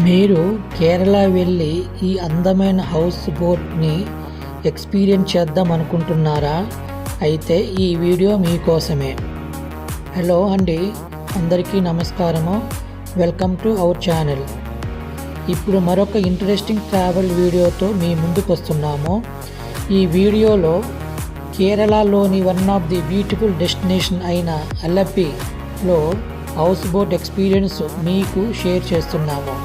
మీరు కేరళ వెళ్ళి ఈ అందమైన హౌస్ బోట్ని ఎక్స్పీరియన్స్ చేద్దాం అనుకుంటున్నారా? అయితే ఈ వీడియో మీకోసమే. హలో అండి, అందరికీ నమస్కారము. Welcome to our channel. ఇప్పుడు మరొక ఇంట్రెస్టింగ్ ట్రావెల్ వీడియోతో మీ ముందుకు వస్తున్నాము. ఈ వీడియోలో కేరళలోని one of the beautiful destination అయిన అలప్పిలో హౌస్ బోట్ ఎక్స్పీరియన్స్ మీకు షేర్ చేస్తున్నాము.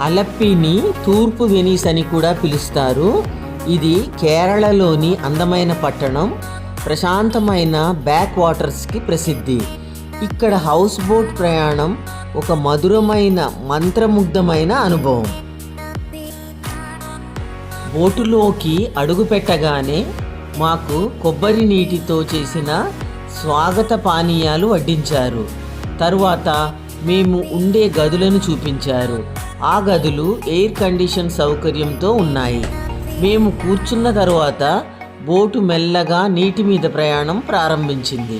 అలప్పిని తూర్పు వెనీస్ అని కూడా పిలుస్తారు. ఇది కేరళలోని అందమైన పట్టణం, ప్రశాంతమైన బ్యాక్ వాటర్స్కి ప్రసిద్ధి. ఇక్కడ హౌస్ బోట్ ప్రయాణం ఒక మధురమైన మంత్రముగ్ధమైన అనుభవం. బోటులోకి అడుగు పెట్టగానే మాకు కొబ్బరి నీటితో చేసిన స్వాగత పానీయాలు వడ్డించారు. తరువాత మేము ఉండే గదులను చూపించారు. ఆ గదులు ఎయిర్ కండిషన్ సౌకర్యంతో ఉన్నాయి. మేము కూర్చున్న తరువాత బోటు మెల్లగా నీటి మీద ప్రయాణం ప్రారంభించింది.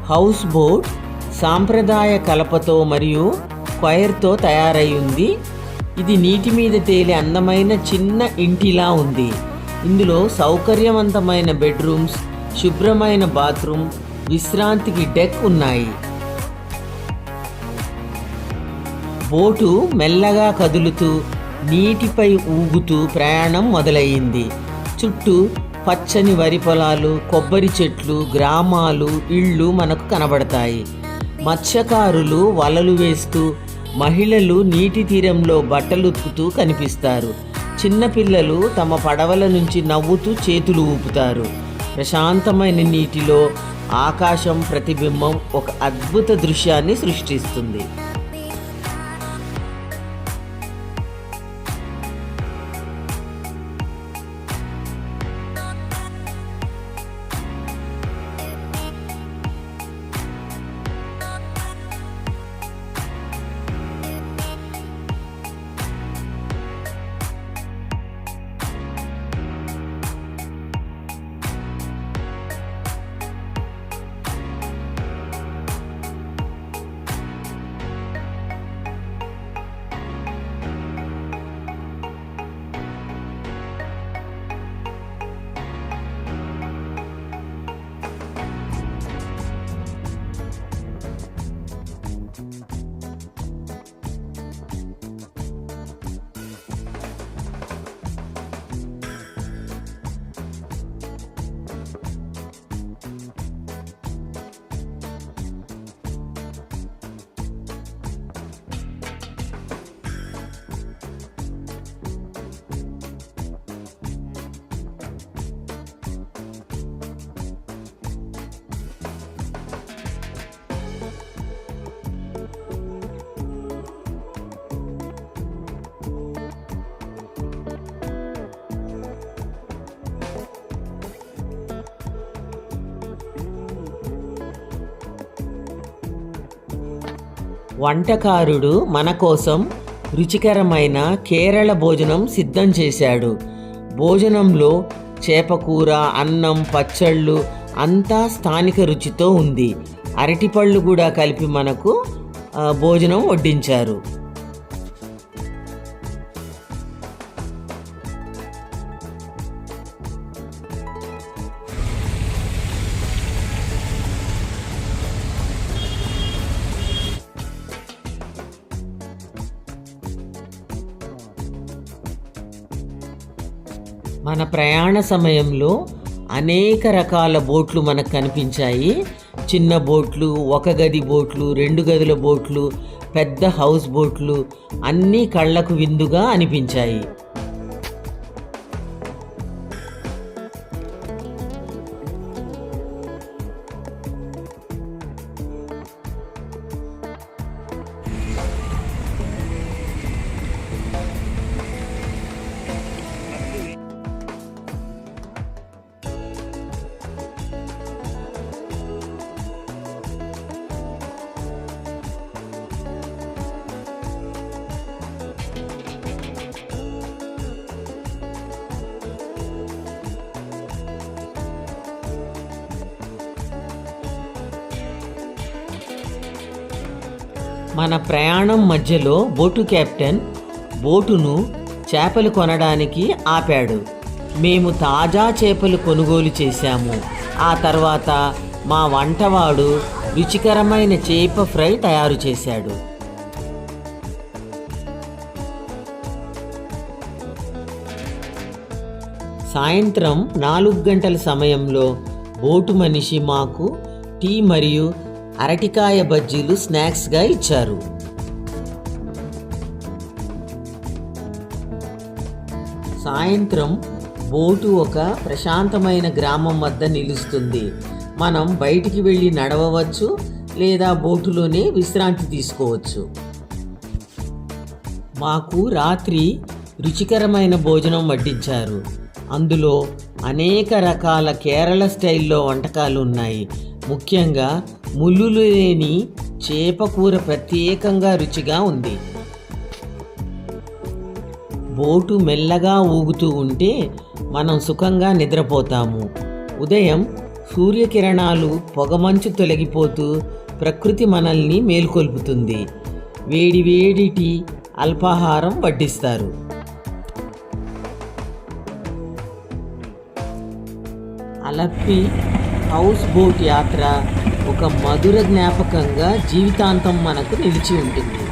హౌస్ బోట్ సాంప్రదాయ కలపతో మరియు క్వైర్తో తయారై ఉంది. ఇది నీటి మీద తేలే అందమైన చిన్న ఇంటిలా ఉంది. ఇందులో సౌకర్యవంతమైన బెడ్రూమ్స్, శుభ్రమైన బాత్రూమ్, విశ్రాంతికి డెక్ ఉన్నాయి. బోటు మెల్లగా కదులుతూ నీటిపై ఊగుతూ ప్రయాణం మొదలయ్యింది. చుట్టూ పచ్చని వరి పొలాలు, కొబ్బరి చెట్లు, గ్రామాలు, ఇళ్ళు మనకు కనబడతాయి. మత్స్యకారులు వలలు వేస్తూ, మహిళలు నీటి తీరంలో బట్టలు ఉతుకుతూ కనిపిస్తారు. చిన్నపిల్లలు తమ పడవల నుంచి నవ్వుతూ చేతులు ఊపుతారు. ప్రశాంతమైన నీటిలో ఆకాశం ప్రతిబింబం ఒక అద్భుత దృశ్యాన్ని సృష్టిస్తుంది. వంటకారుడు మన కోసం రుచికరమైన కేరళ భోజనం సిద్ధం చేశాడు. భోజనంలో చేపకూర, అన్నం, పచ్చళ్ళు అంతా స్థానిక రుచితో ఉంది. అరటిపళ్ళు కూడా కలిపి మనకు భోజనం వడ్డించారు. మన ప్రయాణ సమయంలో అనేక రకాల బోట్లు మనకు కనిపించాయి. చిన్న బోట్లు, ఒక గది బోట్లు, 2 గదుల బోట్లు, పెద్ద హౌస్ బోట్లు అన్నీ కళ్ళకు విందుగా అనిపించాయి. మన ప్రయాణం మధ్యలో బోటు కెప్టెన్ బోటును చేపలు కొనడానికి ఆపాడు. మేము తాజా చేపలు కొనుగోలు చేశాము. ఆ తర్వాత మా వంటవాడు రుచికరమైన చేప ఫ్రై తయారు చేశాడు. సాయంత్రం 4 గంటల సమయంలో బోటు మనిషి మాకు టీ మరియు అరటికాయ బజ్జీలు స్నాక్స్గా ఇచ్చారు. సాయంత్రం బోటు ఒక ప్రశాంతమైన గ్రామం వద్ద నిలుస్తుంది. మనం బయటికి వెళ్ళి నడవవచ్చు లేదా బోటులోనే విశ్రాంతి తీసుకోవచ్చు. మాకు రాత్రి రుచికరమైన భోజనం వడ్డించారు. అందులో అనేక రకాల కేరళ స్టైల్లో వంటకాలు ఉన్నాయి. ముఖ్యంగా ముళ్ళులు లేని చేప కూర ప్రత్యేకంగా రుచిగా ఉంది. బోటు మెల్లగా ఊగుతూ ఉంటే మనం సుఖంగా నిద్రపోతాము. ఉదయం సూర్యకిరణాలు పొగమంచు తొలగిపోతూ ప్రకృతి మనల్ని మేల్కొల్పుతుంది. వేడి టీ, అల్పాహారం వడ్డిస్తారు. అలప్పి హౌస్ బోట్ యాత్ర ఒక మధుర జ్ఞాపకంగా జీవితాంతం మనకు నిలిచి ఉంటుంది.